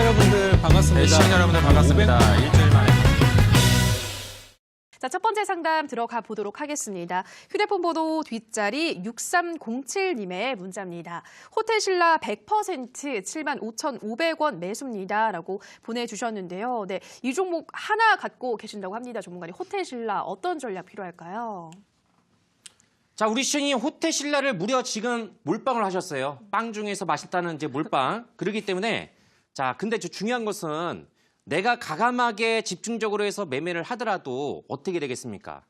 여러분들 반갑습니다. 시청자 여러분들 반갑습니다. 일주일 만에. 자, 첫 번째 상담 들어가 보도록 하겠습니다. 휴대폰 번호 뒷자리 6307님의 문자입니다. 호텔 신라 100% 75,500원 매수입니다. 라고 보내주셨는데요. 네, 이 종목 하나 갖고 계신다고 합니다. 전문가님, 호텔 신라 어떤 전략 필요할까요? 자, 우리 시청님 호텔 신라를 무려 지금 몰빵을 하셨어요. 빵 중에서 맛있다는 이제 몰빵. 그렇기 때문에 자, 근데 중요한 것은 내가 가감하게 집중적으로 해서 매매를 하더라도 어떻게 되겠습니까?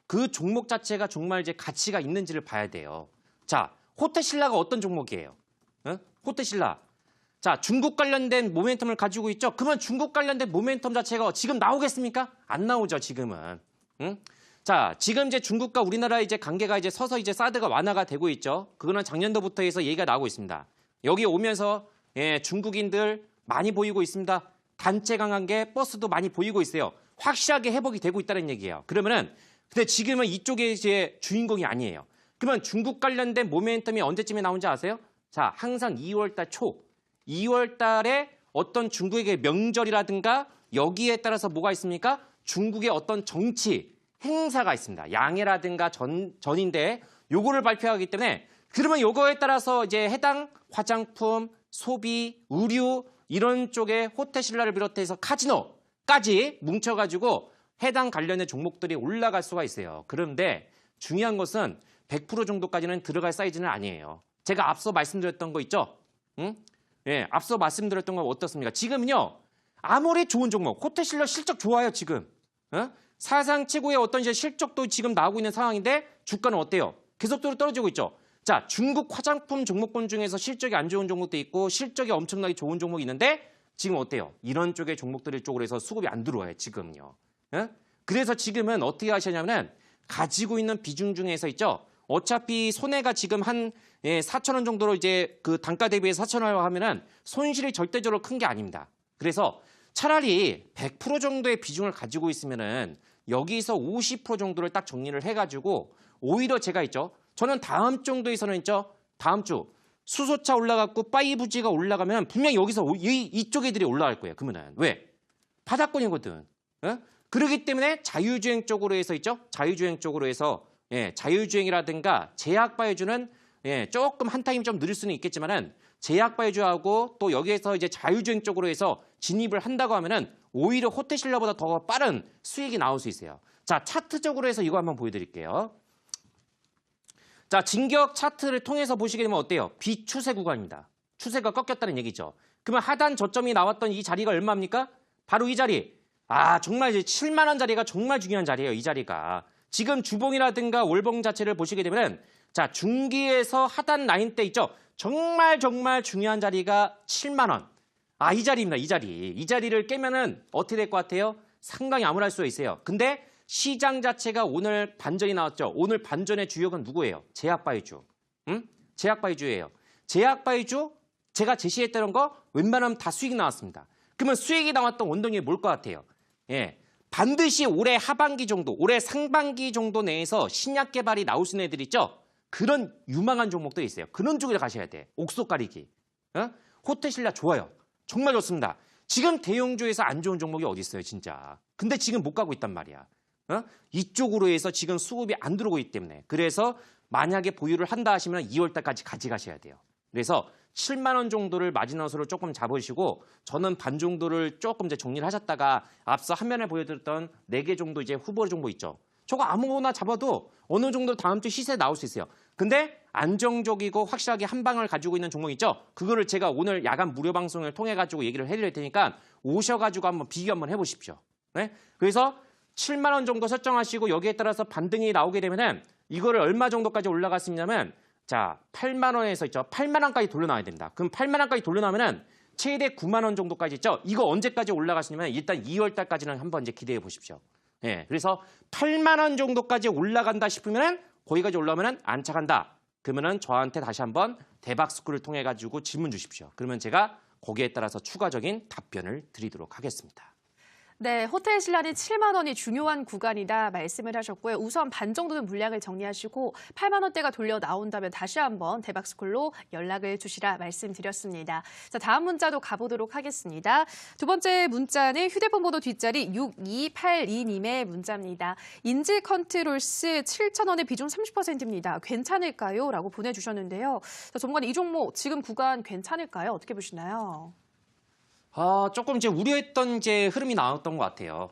그 종목 자체가 정말 이제 가치가 있는지를 봐야 돼요. 자, 호텔 신라가 어떤 종목이에요? 호텔 신라. 자, 중국 관련된 모멘텀을 가지고 있죠. 그러면 중국 관련된 모멘텀 자체가 지금 나오겠습니까? 안 나오죠, 지금은. 자, 지금 이제 중국과 우리나라 이제 관계가 이제 서서 이제 사드가 완화가 되고 있죠. 그거는 작년도부터 해서 얘기가 나오고 있습니다. 여기 오면서 중국인들 많이 보이고 있습니다. 단체 관광객 버스도 많이 보이고 있어요. 확실하게 회복이 되고 있다는 얘기예요. 그러면은 근데 지금은 이쪽에 이제 주인공이 아니에요. 그러면 중국 관련된 모멘텀이 언제쯤에 나온지 아세요? 자, 항상 2월 달 초, 2월 달에 어떤 중국의 명절이라든가 여기에 따라서 뭐가 있습니까? 중국의 어떤 정치 행사가 있습니다. 양해라든가 전인데 요거를 발표하기 때문에 그러면 요거에 따라서 이제 해당 화장품, 소비, 의류 이런 쪽에 호텔 신라를 비롯해서 카지노까지 뭉쳐가지고 해당 관련된 종목들이 올라갈 수가 있어요. 그런데 중요한 것은 100% 정도까지는 들어갈 사이즈는 아니에요. 제가 앞서 말씀드렸던 거 있죠? 앞서 말씀드렸던 거 어떻습니까? 지금요, 아무리 좋은 종목, 호텔 신라 실적 좋아요, 지금. 사상 최고의 어떤 이제 실적도 지금 나오고 있는 상황인데 주가는 어때요? 계속적으로 떨어지고 있죠. 자, 중국 화장품 종목군 중에서 실적이 안 좋은 종목도 있고 실적이 엄청나게 좋은 종목이 있는데 지금 어때요? 이런 쪽의 종목들 쪽으로 해서 수급이 안 들어와요, 지금요. 그래서 지금은 어떻게 하시냐면은 가지고 있는 비중 중에서 있죠. 어차피 손해가 지금 한 4,000원 정도로 이제 그 단가 대비해서 4,000원 하면은 손실이 절대적으로 큰 게 아닙니다. 그래서 차라리 100% 정도의 비중을 가지고 있으면은 여기서 50% 정도를 딱 정리를 해가지고 오히려 제가 있죠. 저는 다음 정도에서는 있죠. 다음 주 수소차 올라갔고 5G가 올라가면 분명히 여기서 이쪽 애들이 올라갈 거예요. 그러면은 왜? 바닥권이거든. 그렇기 때문에 자유주행 쪽으로 해서 있죠. 자유주행 쪽으로 해서 자유주행이라든가 제약바이오주는 조금 한 타임 좀 느릴 수는 있겠지만은 제약바이오주하고 또 여기에서 이제 자유주행 쪽으로 해서 진입을 한다고 하면은 오히려 호텔 신라보다 더 빠른 수익이 나올 수 있어요. 자, 차트적으로 해서 이거 한번 보여드릴게요. 자, 진격 차트를 통해서 보시게 되면 어때요? 비추세 구간입니다. 추세가 꺾였다는 얘기죠. 그러면 하단 저점이 나왔던 이 자리가 얼마입니까? 바로 이 자리. 아, 정말 이제 7만 원 자리가 정말 중요한 자리예요. 이 자리가. 지금 주봉이라든가 월봉 자체를 보시게 되면 자, 중기에서 하단 라인 때 있죠. 정말 중요한 자리가 7만 원. 아, 이 자리입니다. 이 자리. 이 자리를 깨면은 어떻게 될 것 같아요? 상당히 암울할 수 있어요. 근데 시장 자체가 오늘 반전이 나왔죠. 오늘 반전의 주역은 누구예요? 제약바이오주. 제약바이오주예요. 제약바이오주 제가 제시했던 거 웬만하면 다 수익이 나왔습니다. 그러면 수익이 나왔던 원동력이 뭘 것 같아요? 반드시 올해 하반기 정도, 올해 상반기 정도 내에서 신약 개발이 나올 수 있는 애들 있죠? 그런 유망한 종목들이 있어요. 그런 쪽으로 가셔야 돼. 옥석 가리기. 호텔 신라 좋아요. 정말 좋습니다. 지금 대형주에서 안 좋은 종목이 어디 있어요, 진짜. 근데 지금 못 가고 있단 말이야. 이쪽으로 해서 지금 수급이 안 들어오고 있기 때문에. 그래서 만약에 보유를 한다 하시면 2월 달까지 가져가셔야 돼요. 그래서 7만 원 정도를 마지노선으로 조금 잡으시고 저는 반 정도를 조금 이제 정리를 하셨다가 앞서 화면에 보여드렸던 4개 정도 이제 후보 정보 있죠. 저거 아무거나 잡아도 어느 정도 다음 주 시세에 나올 수 있어요. 근데 안정적이고 확실하게 한 방을 가지고 있는 종목 있죠. 그거를 제가 오늘 야간 무료 방송을 통해 가지고 얘기를 해드릴 테니까 오셔가지고 한번 비교 한번 해보십시오. 그래서 7만 원 정도 설정하시고 여기에 따라서 반등이 나오게 되면은 이거를 얼마 정도까지 올라갈 수 있냐면 자, 8만 원에서 있죠. 8만 원까지 돌려놔야 됩니다. 그럼 8만 원까지 돌려놓으면은 최대 9만 원 정도까지 있죠. 이거 언제까지 올라가시냐면 일단 2월 달까지는 한번 이제 기대해 보십시오. 그래서 8만 원 정도까지 올라간다 싶으면은 거기까지 올라오면은 안 차간다. 그러면은 저한테 다시 한번 대박 스쿨을 통해 가지고 질문 주십시오. 그러면 제가 거기에 따라서 추가적인 답변을 드리도록 하겠습니다. 네, 호텔 신라는 7만 원이 중요한 구간이다 말씀을 하셨고요. 우선 반 정도는 물량을 정리하시고 8만 원대가 돌려 나온다면 다시 한번 대박스쿨로 연락을 주시라 말씀드렸습니다. 자, 다음 문자도 가보도록 하겠습니다. 두 번째 문자는 휴대폰 번호 뒷자리 6282님의 문자입니다. 인지 컨트롤스 7천 원의 비중 30%입니다. 괜찮을까요? 라고 보내주셨는데요. 자, 전문가님 이 종목 지금 구간 괜찮을까요? 어떻게 보시나요? 조금 이제 우려했던 이제 흐름이 나왔던 것 같아요.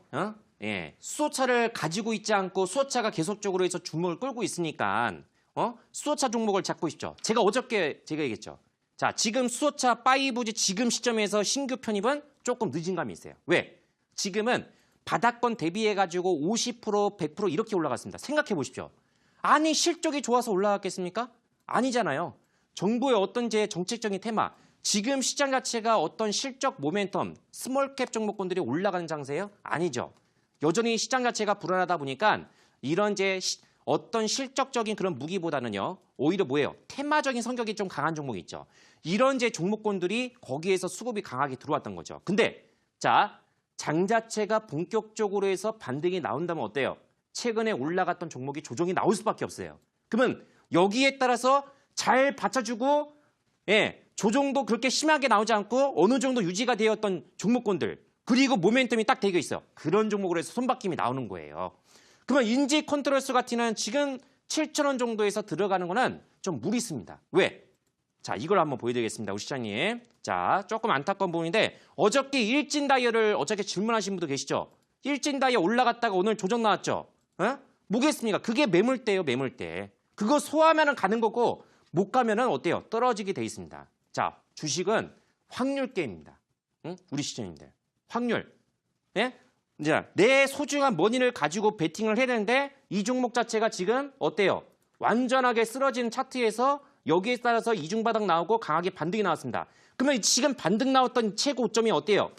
예, 수소차를 가지고 있지 않고 수소차가 계속적으로 해서 주목을 끌고 있으니까 수소차 종목을 잡고 있죠. 제가 어저께 얘기했죠. 자, 지금 수소차 5G 지금 시점에서 신규 편입은 조금 늦은 감이 있어요. 왜? 지금은 바닥권 대비해가지고 50%, 100% 이렇게 올라갔습니다. 생각해 보십시오. 아니 실적이 좋아서 올라갔겠습니까? 아니잖아요. 정부의 어떤 이제 정책적인 테마, 지금 시장 자체가 어떤 실적 모멘텀, 스몰캡 종목군들이 올라가는 장세예요? 아니죠. 여전히 시장 자체가 불안하다 보니까 이런 이제 어떤 실적적인 그런 무기보다는요, 오히려 뭐예요? 테마적인 성격이 좀 강한 종목이 있죠. 이런 이제 종목군들이 거기에서 수급이 강하게 들어왔던 거죠. 근데 자, 장 자체가 본격적으로 해서 반등이 나온다면 어때요? 최근에 올라갔던 종목이 조정이 나올 수밖에 없어요. 그러면 여기에 따라서 잘 받쳐주고, 예, 조정도 그렇게 심하게 나오지 않고 어느 정도 유지가 되었던 종목군들, 그리고 모멘텀이 딱 되어 있어요. 그런 종목으로 해서 손바뀜이 나오는 거예요. 그러면 인지 컨트롤스 같은 지금 7,000원 정도에서 들어가는 거는 좀 무리습니다. 왜? 자, 이걸 한번 보여드리겠습니다. 우리 시장님. 자, 조금 안타까운 부분인데 어저께 일진다이어를 어저께 질문하신 분도 계시죠? 일진다이어 올라갔다가 오늘 조정 나왔죠? 뭐겠습니까? 그게 매물대예요, 매물대. 그거 소화하면 가는 거고 못 가면은 어때요? 떨어지게 돼 있습니다. 자, 주식은 확률 게임입니다. 우리 시청자님들. 확률. 예? 이제 내 소중한 머니를 가지고 베팅을 해야 되는데 이 종목 자체가 지금 어때요? 완전하게 쓰러진 차트에서 여기에 따라서 이중바닥 나오고 강하게 반등이 나왔습니다. 그러면 지금 반등 나왔던 최고점이 어때요?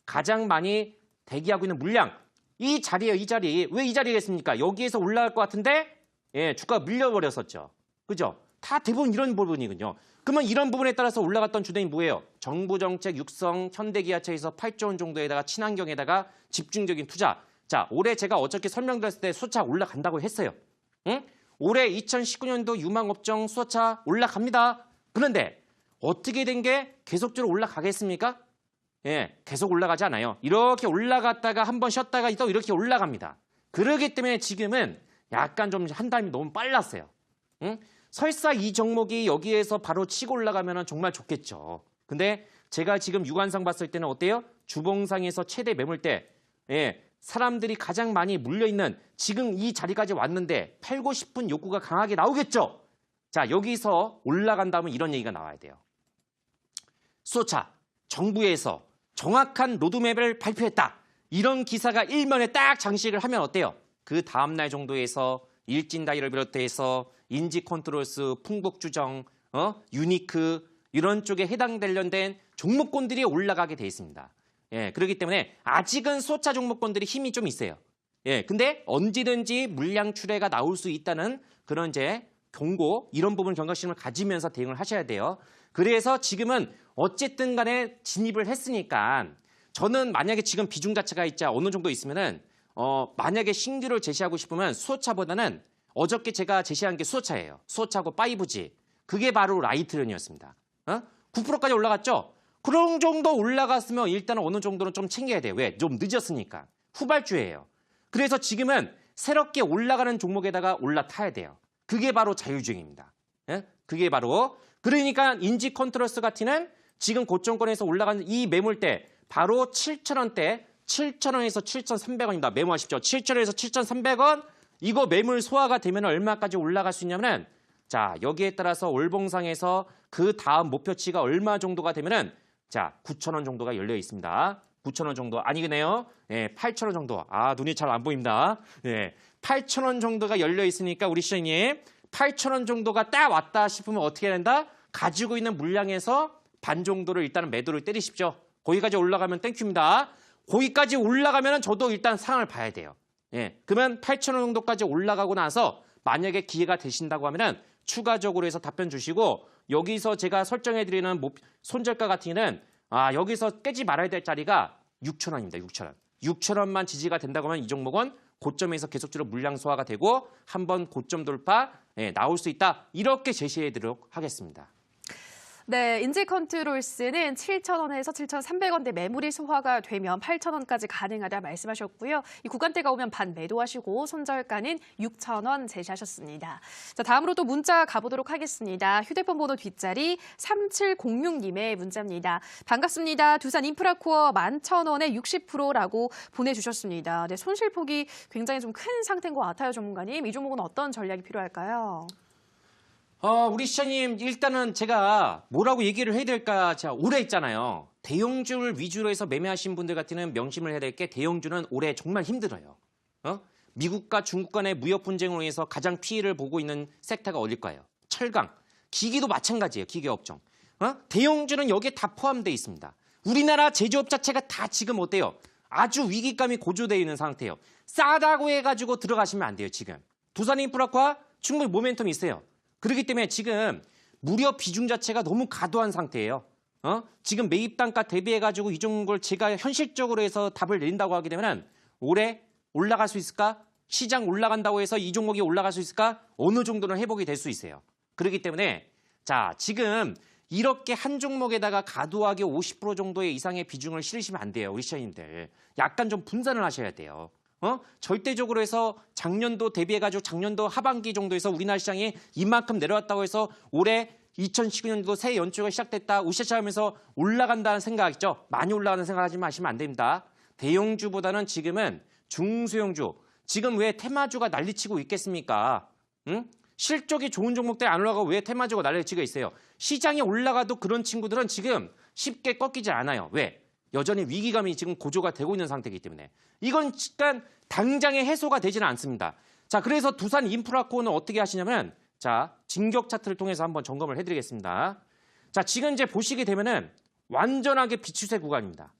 가장 많이 대기하고 있는 물량. 이 자리예요, 이 자리. 왜 이 자리겠습니까? 여기에서 올라갈 것 같은데 예, 주가가 밀려버렸었죠. 그죠? 다 대부분 이런 부분이군요. 그러면 이런 부분에 따라서 올라갔던 주택이 뭐예요? 정부 정책 육성 현대기아차에서 8조 원 정도에다가 친환경에다가 집중적인 투자. 자, 올해 제가 어저께 설명드렸을 때 수소차 올라간다고 했어요. 응? 올해 2019년도 유망업종 수소차 올라갑니다. 그런데 어떻게 된 게 계속적으로 올라가겠습니까? 예, 계속 올라가지 않아요. 이렇게 올라갔다가 한번 쉬었다가 또 이렇게 올라갑니다. 그렇기 때문에 지금은 약간 좀 한 달이 너무 빨랐어요. 응? 설사 이 종목이 여기에서 바로 치고 올라가면 정말 좋겠죠. 근데 제가 지금 유관상 봤을 때는 어때요? 주봉상에서 최대 매물대, 예, 사람들이 가장 많이 물려있는 지금 이 자리까지 왔는데 팔고 싶은 욕구가 강하게 나오겠죠. 자, 여기서 올라간다면 이런 얘기가 나와야 돼요. 수소차, 정부에서 정확한 로드맵을 발표했다. 이런 기사가 일면에 딱 장식을 하면 어때요? 그 다음날 정도에서 일진다이를 비롯해서 인지 컨트롤스, 풍국주정, 유니크 이런 쪽에 해당되는 종목군들이 올라가게 돼 있습니다. 예, 그렇기 때문에 아직은 수소차 종목군들이 힘이 좀 있어요. 예, 근데 언제든지 물량 출회가 나올 수 있다는 그런 이제 경고, 이런 부분 경각심을 가지면서 대응을 하셔야 돼요. 그래서 지금은 어쨌든 간에 진입을 했으니까 저는 만약에 지금 비중 자체가 있자 어느 정도 있으면은 만약에 신규를 제시하고 싶으면 수소차보다는 어저께 제가 제시한 게 수소차예요. 수소차고 5G. 그게 바로 라이트런이었습니다. 9%까지 올라갔죠? 그런 정도 올라갔으면 일단은 어느 정도는 좀 챙겨야 돼요. 왜? 좀 늦었으니까. 후발주예요. 그래서 지금은 새롭게 올라가는 종목에다가 올라타야 돼요. 그게 바로 자율주행입니다. 예? 그게 바로. 그러니까 인지 컨트롤스 같은 지금 고점권에서 올라가는 이 매물대 바로 7,000원대, 7,000원에서 7,300원입니다. 메모하십시오. 7,000원에서 7,300원. 이거 매물 소화가 되면 얼마까지 올라갈 수 있냐면은 자, 여기에 따라서 월봉상에서 그 다음 목표치가 얼마 정도가 되면은 자, 9,000원 정도가 열려 있습니다. 9,000원 정도 아니겠네요. 예, 8,000원 정도. 아, 눈이 잘 안 보입니다. 예. 8,000원 정도가 열려 있으니까 우리 시장님 8,000원 정도가 딱 왔다 싶으면 어떻게 해야 된다? 가지고 있는 물량에서 반 정도를 일단은 매도를 때리십시오. 거기까지 올라가면 땡큐입니다. 거기까지 올라가면 저도 일단 상황을 봐야 돼요. 예, 그러면 8,000원 정도까지 올라가고 나서 만약에 기회가 되신다고 하면은 추가적으로 해서 답변 주시고 여기서 제가 설정해드리는 손절가 같은 경우는 여기서 깨지 말아야 될 자리가 6,000원입니다. 6,000원. 6,000원만 지지가 된다고 하면 이 종목은 고점에서 계속적으로 물량 소화가 되고 한번 고점 돌파 나올 수 있다. 이렇게 제시해드리도록 하겠습니다. 네, 인지컨트롤스는 7,000원에서 7,300원대 매물이 소화가 되면 8,000원까지 가능하다 말씀하셨고요. 이 구간대가 오면 반 매도하시고 손절가는 6,000원 제시하셨습니다. 자, 다음으로 또 문자 가보도록 하겠습니다. 휴대폰 번호 뒷자리 3706님의 문자입니다. 반갑습니다. 두산 인프라코어 11,000원에 60%라고 보내주셨습니다. 네, 손실폭이 굉장히 좀 큰 상태인 것 같아요, 전문가님. 이 종목은 어떤 전략이 필요할까요? 우리 시청님 일단은 제가 뭐라고 얘기를 해야 될까? 자, 올해 있잖아요. 대형주를 위주로 해서 매매하신 분들 같으면 명심을 해야 될 게 대형주는 올해 정말 힘들어요. 미국과 중국 간의 무역 분쟁으로 인해서 가장 피해를 보고 있는 섹터가 어딜까요? 철강, 기기도 마찬가지예요. 기계업종. 대형주는 여기에 다 포함되어 있습니다. 우리나라 제조업 자체가 다 지금 어때요? 아주 위기감이 고조되어 있는 상태예요. 싸다고 해가지고 들어가시면 안 돼요. 지금 두산인프라코어 충분히 모멘텀이 있어요. 그렇기 때문에 지금 무료 비중 자체가 너무 과도한 상태예요. 지금 매입 단가 대비해가지고 이 종목을 제가 현실적으로 해서 답을 내린다고 하게 되면 올해 올라갈 수 있을까? 시장 올라간다고 해서 이 종목이 올라갈 수 있을까? 어느 정도는 회복이 될 수 있어요. 그렇기 때문에 자 지금 이렇게 한 종목에다가 과도하게 50% 정도의 이상의 비중을 실으시면 안 돼요. 우리 시청자님들. 약간 좀 분산을 하셔야 돼요. 절대적으로 해서 작년도 대비해가지고 작년도 하반기 정도에서 우리나라 시장이 이만큼 내려왔다고 해서 올해 2019년도 새 연초가 시작됐다. 우시차하면서 올라간다는 생각 있죠? 많이 올라가는 생각하지 마시면 안 됩니다. 대형주보다는 지금은 중소형주. 지금 왜 테마주가 난리치고 있겠습니까? 실적이 좋은 종목들 안 올라가고 왜 테마주가 난리치고 있어요? 시장이 올라가도 그런 친구들은 지금 쉽게 꺾이지 않아요. 왜? 여전히 위기감이 지금 고조가 되고 있는 상태이기 때문에 이건 일단 당장에 해소가 되지는 않습니다. 자, 그래서 두산 인프라코어는 어떻게 하시냐면 자, 진격 차트를 통해서 한번 점검을 해드리겠습니다. 자, 지금 이제 보시게 되면은 완전하게 비추세 구간입니다.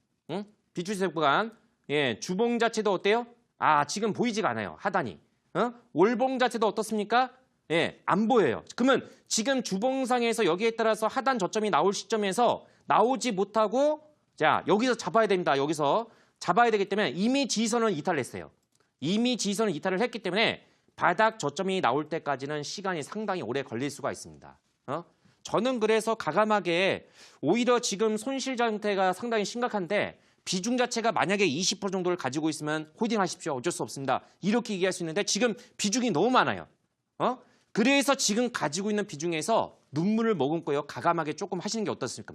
비추세 구간. 예, 주봉 자체도 어때요? 지금 보이지가 않아요. 하단이. 월봉 자체도 어떻습니까? 예, 안 보여요. 그러면 지금 주봉상에서 여기에 따라서 하단 저점이 나올 시점에서 나오지 못하고 자, 여기서 잡아야 됩니다. 여기서 잡아야 되기 때문에 이미 지지선은 이탈했어요. 이미 지지선을 이탈을 했기 때문에 바닥 저점이 나올 때까지는 시간이 상당히 오래 걸릴 수가 있습니다. 저는 그래서 가감하게 오히려 지금 손실 상태가 상당히 심각한데 비중 자체가 만약에 20% 정도를 가지고 있으면 홀딩하십시오. 어쩔 수 없습니다. 이렇게 얘기할 수 있는데 지금 비중이 너무 많아요. 그래서 지금 가지고 있는 비중에서 눈물을 머금고요. 가감하게 조금 하시는 게 어떻습니까?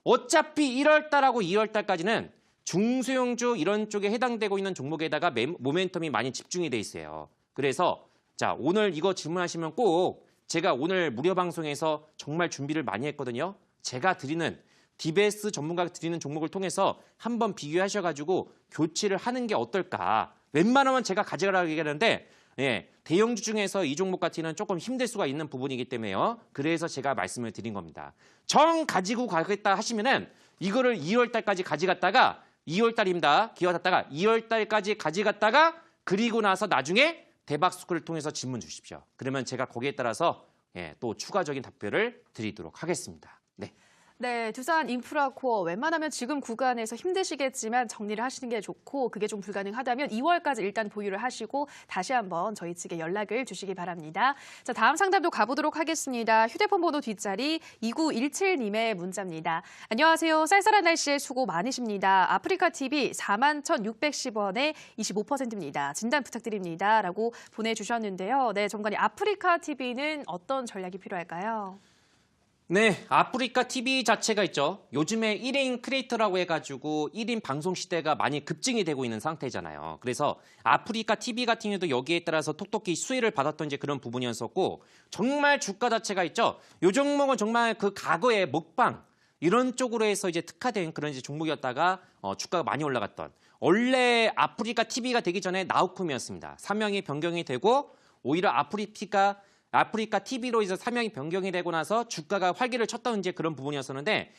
어차피 1월달하고 2월달까지는 중소형주 이런 쪽에 해당되고 있는 종목에다가 모멘텀이 많이 집중이 돼 있어요. 그래서 자 오늘 이거 질문하시면 꼭 제가 오늘 무료 방송에서 정말 준비를 많이 했거든요. 제가 드리는 DBS 전문가가 드리는 종목을 통해서 한번 비교하셔가지고 교체를 하는 게 어떨까. 웬만하면 제가 가져가라고 얘기하는데 예, 대형주 중에서 이 종목 같이는 조금 힘들 수가 있는 부분이기 때문에요. 그래서 제가 말씀을 드린 겁니다. 정 가지고 가겠다 하시면은 이거를 2월 달까지 가져갔다가 2월 달입니다. 기어갔다가 2월 달까지 가져갔다가 그리고 나서 나중에 대박 스쿨을 통해서 질문 주십시오. 그러면 제가 거기에 따라서 예, 또 추가적인 답변을 드리도록 하겠습니다. 네. 네, 두산 인프라코어 웬만하면 지금 구간에서 힘드시겠지만 정리를 하시는 게 좋고 그게 좀 불가능하다면 2월까지 일단 보유를 하시고 다시 한번 저희 측에 연락을 주시기 바랍니다. 자, 다음 상담도 가보도록 하겠습니다. 휴대폰 번호 뒷자리 2917님의 문자입니다. 안녕하세요. 쌀쌀한 날씨에 수고 많으십니다. 아프리카TV 41,610원에 25%입니다. 진단 부탁드립니다. 라고 보내주셨는데요. 네, 전문가님 아프리카TV는 어떤 전략이 필요할까요? 네, 아프리카 TV 자체가 있죠. 요즘에 1인 크리에이터라고 해가지고 1인 방송 시대가 많이 급증이 되고 있는 상태잖아요. 그래서 아프리카 TV 같은 경우도 여기에 따라서 톡톡히 수혜를 받았던 이제 그런 부분이었었고 정말 주가 자체가 있죠. 요 종목은 정말 그 과거의 먹방 이런 쪽으로 해서 이제 특화된 그런 이제 종목이었다가 주가가 많이 올라갔던 원래 아프리카 TV가 되기 전에 나우쿰이었습니다. 사명이 변경이 되고 오히려 아프리카 TV로 이제 사명이 변경이 되고 나서 주가가 활기를 쳤던 이제 그런 부분이었었는데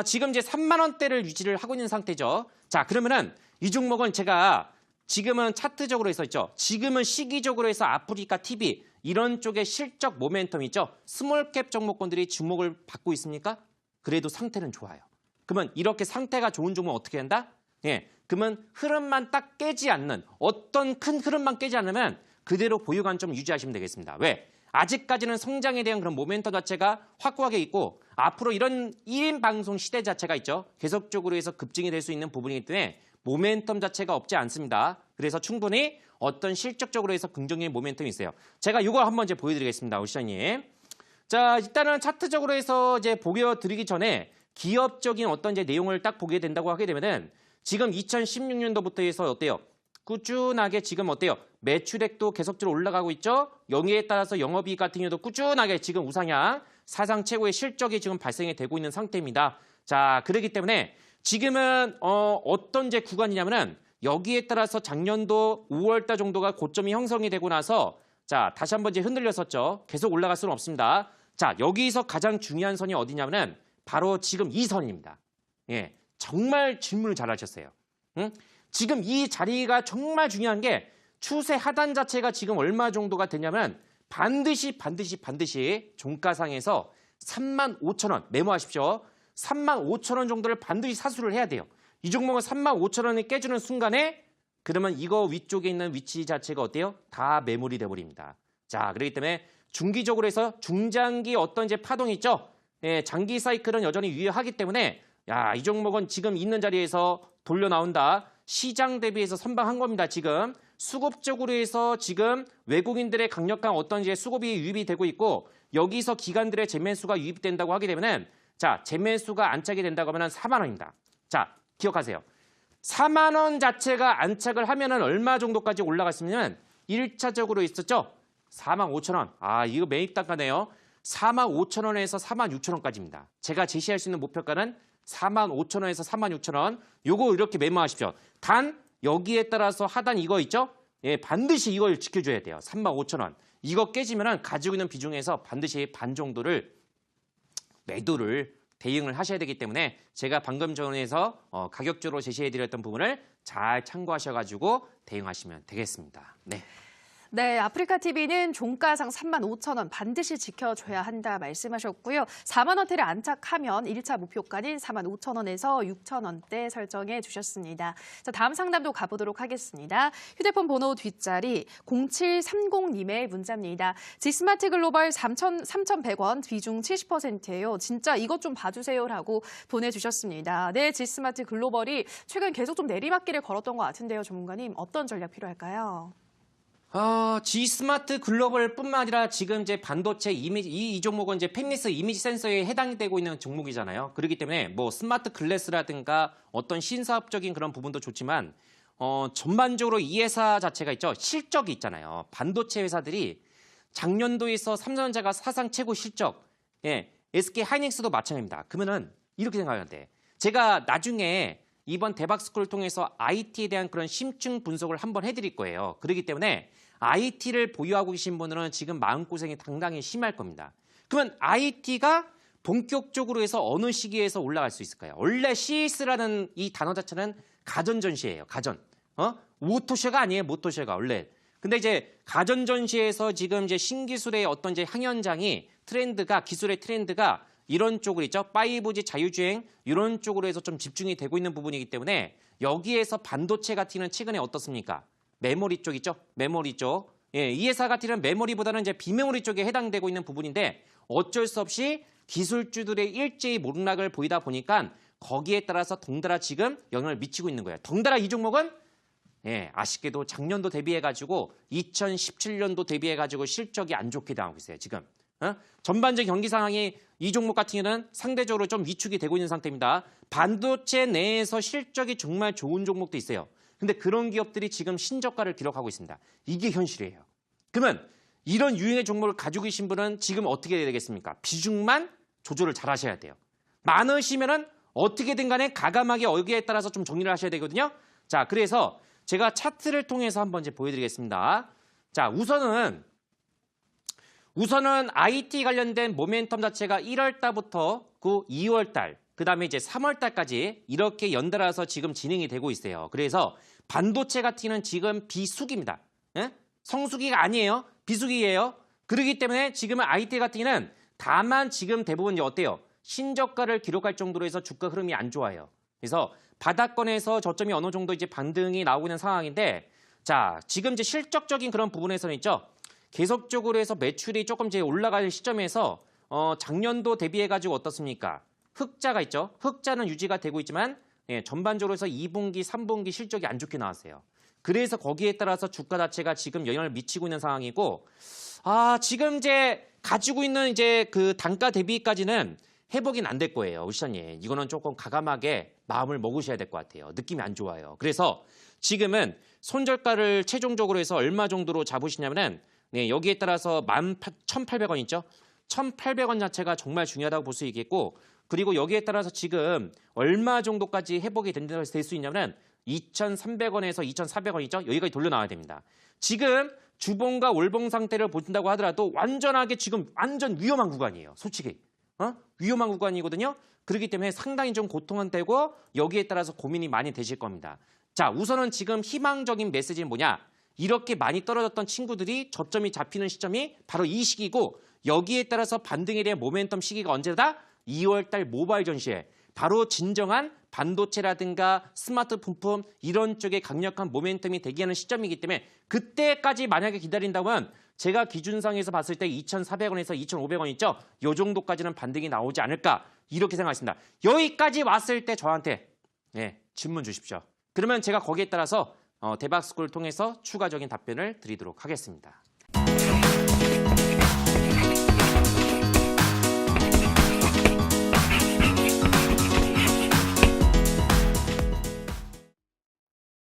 지금 이제 3만 원대를 유지를 하고 있는 상태죠. 자, 그러면은 이 종목은 제가 지금은 차트적으로 해서 있죠. 지금은 시기적으로 해서 아프리카 TV 이런 쪽의 실적 모멘텀 있죠. 스몰캡 종목군들이 주목을 받고 있습니까? 그래도 상태는 좋아요. 그러면 이렇게 상태가 좋은 종목은 어떻게 한다? 예, 그러면 흐름만 딱 깨지 않는 어떤 큰 흐름만 깨지 않으면 그대로 보유 관점 유지하시면 되겠습니다. 왜? 아직까지는 성장에 대한 그런 모멘텀 자체가 확고하게 있고 앞으로 이런 1인 방송 시대 자체가 있죠. 계속적으로 해서 급증이 될 수 있는 부분이기 때문에 모멘텀 자체가 없지 않습니다. 그래서 충분히 어떤 실적적으로 해서 긍정적인 모멘텀이 있어요. 제가 이거 한번 이제 보여드리겠습니다. 오 시장님. 자, 일단은 차트적으로 해서 이제 보여드리기 전에 기업적인 어떤 이제 내용을 딱 보게 된다고 하게 되면은 지금 2016년도부터 해서 어때요? 꾸준하게 지금 어때요? 매출액도 계속적으로 올라가고 있죠? 여기에 따라서 영업이익 같은 경우도 꾸준하게 지금 우상향 사상 최고의 실적이 지금 발생이 되고 있는 상태입니다. 자, 그렇기 때문에 지금은 어떤 이제 구간이냐면은 여기에 따라서 작년도 5월달 정도가 고점이 형성이 되고 나서 자, 다시 한번 이제 흔들렸었죠. 계속 올라갈 수는 없습니다. 자, 여기서 가장 중요한 선이 어디냐면은 바로 지금 이 선입니다. 예, 정말 질문을 잘하셨어요. 응? 지금 이 자리가 정말 중요한 게 추세 하단 자체가 지금 얼마 정도가 되냐면 반드시 종가상에서 35,000원 메모하십시오. 35,000원 정도를 반드시 사수를 해야 돼요. 이 종목은 35,000원을 깨주는 순간에 그러면 이거 위쪽에 있는 위치 자체가 어때요? 다 매물이 돼버립니다. 자, 그렇기 때문에 중기적으로 해서 중장기 어떤 이제 파동이 있죠? 예, 장기 사이클은 여전히 유효하기 때문에 야, 이 종목은 지금 있는 자리에서 돌려 나온다. 시장 대비해서 선방한 겁니다. 지금 수급적으로 해서 지금 외국인들의 강력한 어떤 이제 수급이 유입이 되고 있고 여기서 기관들의 재매수가 유입된다고 하게 되면은 자, 재매수가 안착이 된다고 하면은 4만 원입니다. 자, 기억하세요. 4만 원 자체가 안착을 하면은 얼마 정도까지 올라갔으면 1차적으로 있었죠? 4만 5천 원. 아, 이거 매입 단가네요. 4만 5천 원에서 4만 6천 원까지입니다. 제가 제시할 수 있는 목표가는 4만 5천 원에서 4만 6천 원. 요거 이렇게 메모하십시오. 단 여기에 따라서 하단 이거 있죠? 예, 반드시 이걸 지켜줘야 돼요. 3만 5천 원. 이거 깨지면은 가지고 있는 비중에서 반드시 반 정도를 매도를 대응을 하셔야 되기 때문에 제가 방금 전에서 가격적으로 제시해드렸던 부분을 잘 참고하셔가지고 대응하시면 되겠습니다. 네. 네, 아프리카TV는 종가상 35,000원 반드시 지켜줘야 한다 말씀하셨고요. 4만 원대를 안착하면 1차 목표가는 45,000원에서 6,000원대 설정해 주셨습니다. 자, 다음 상담도 가보도록 하겠습니다. 휴대폰 번호 뒷자리 0730님의 문자입니다. 지스마트 글로벌 3,100원 비중 70%예요. 진짜 이것 좀 봐주세요라고 보내주셨습니다. 네, 지스마트 글로벌이 최근 계속 좀 내리막길을 걸었던 것 같은데요. 전문가님, 어떤 전략 필요할까요? G스마트 글로벌뿐만 아니라 지금 이제 반도체 이미지 이 종목은 이제 팹리스 이미지 센서에 해당이 되고 있는 종목이잖아요. 그렇기 때문에 뭐 스마트 글래스라든가 어떤 신사업적인 그런 부분도 좋지만 전반적으로 이 회사 자체가 있죠. 실적이 있잖아요. 반도체 회사들이 작년도에서 삼성전자가 사상 최고 실적, 예, SK 하이닉스도 마찬가지입니다. 그러면은 이렇게 생각하면 돼. 제가 나중에 이번 대박스쿨을 통해서 IT에 대한 그런 심층 분석을 한번 해드릴 거예요. 그렇기 때문에 IT를 보유하고 계신 분들은 지금 마음고생이 상당히 심할 겁니다. 그러면 IT가 본격적으로 해서 어느 시기에서 올라갈 수 있을까요? 원래 CS라는 이 단어 자체는 가전전시예요. 가전. 모토쉐가 아니에요. 모토쉐가 원래. 근데 이제 가전전시에서 지금 이제 신기술의 어떤 이제 향연장이 트렌드가 기술의 트렌드가 이런 쪽으로 있죠. 5G 자유주행 이런 쪽으로 해서 좀 집중이 되고 있는 부분이기 때문에 여기에서 반도체 같은 경우는 최근에 어떻습니까? 메모리 쪽 있죠. 메모리 쪽. 예, 이 회사 같은 경우는 메모리보다는 이제 비메모리 쪽에 해당되고 있는 부분인데 어쩔 수 없이 기술주들의 일제히 몰락을 보이다 보니까 거기에 따라서 덩달아 지금 영향을 미치고 있는 거예요. 덩달아 이 종목은 예, 아쉽게도 작년도 대비해가지고 2017년도 대비해가지고 실적이 안 좋게 나오고 있어요. 지금. 전반적 경기 상황이 이 종목 같은 경우는 상대적으로 좀 위축이 되고 있는 상태입니다. 반도체 내에서 실적이 정말 좋은 종목도 있어요. 근데 그런 기업들이 지금 신저가를 기록하고 있습니다. 이게 현실이에요. 그러면 이런 유형의 종목을 가지고 계신 분은 지금 어떻게 해야 되겠습니까? 비중만 조절을 잘 하셔야 돼요. 많으시면은 어떻게든 간에 가감하게 여기에 따라서 좀 정리를 하셔야 되거든요. 자, 그래서 제가 차트를 통해서 한번 이제 보여드리겠습니다. 자, 우선은 IT 관련된 모멘텀 자체가 1월 달부터 2월 달, 그다음에 이제 3월 달까지 이렇게 연달아서 지금 진행이 되고 있어요. 그래서 반도체 같은 경우는 지금 비수기입니다. 예? 성수기가 아니에요. 비수기예요. 그렇기 때문에 지금은 IT 같은 경우는 다만 지금 대부분 이제 어때요? 신저가를 기록할 정도로 해서 주가 흐름이 안 좋아요. 그래서 바닥권에서 저점이 어느 정도 이제 반등이 나오고 있는 상황인데 자, 지금 이제 실적적인 그런 부분에서는 있죠. 계속적으로 해서 매출이 조금 이제 올라갈 시점에서 작년도 대비해 가지고 어떻습니까? 흑자가 있죠. 흑자는 유지가 되고 있지만 예, 전반적으로 해서 2분기, 3분기 실적이 안 좋게 나왔어요. 그래서 거기에 따라서 주가 자체가 지금 영향을 미치고 있는 상황이고 지금 이제 가지고 있는 이제 그 단가 대비까지는 회복이 안 될 거예요. 우리 시장님. 이거는 조금 과감하게 마음을 먹으셔야 될 것 같아요. 느낌이 안 좋아요. 그래서 지금은 손절가를 최종적으로 해서 얼마 정도로 잡으시냐면은 네, 여기에 따라서 1,800원 있죠? 1,800원 자체가 정말 중요하다고 볼 수 있겠고 그리고 여기에 따라서 지금 얼마 정도까지 회복이 될 수 있냐면 2,300원에서 2,400원 있죠? 여기까지 돌려 나와야 됩니다. 지금 주봉과 월봉 상태를 보신다고 하더라도 완전하게 지금 완전 위험한 구간이에요. 솔직히. 위험한 구간이거든요. 그렇기 때문에 상당히 좀 고통되고 여기에 따라서 고민이 많이 되실 겁니다. 자, 우선은 지금 희망적인 메시지는 뭐냐? 이렇게 많이 떨어졌던 친구들이 저점이 잡히는 시점이 바로 이 시기고 여기에 따라서 반등에 대한 모멘텀 시기가 언제다? 2월달 모바일 전시회. 바로 진정한 반도체라든가 스마트폰 이런 쪽에 강력한 모멘텀이 대기하는 시점이기 때문에 그때까지 만약에 기다린다면 제가 기준상에서 봤을 때 2,400원에서 2,500원 있죠? 요 정도까지는 반등이 나오지 않을까 이렇게 생각했습니다. 여기까지 왔을 때 저한테 질문 주십시오. 그러면 제가 거기에 따라서 대박스쿨을 통해서 추가적인 답변을 드리도록 하겠습니다.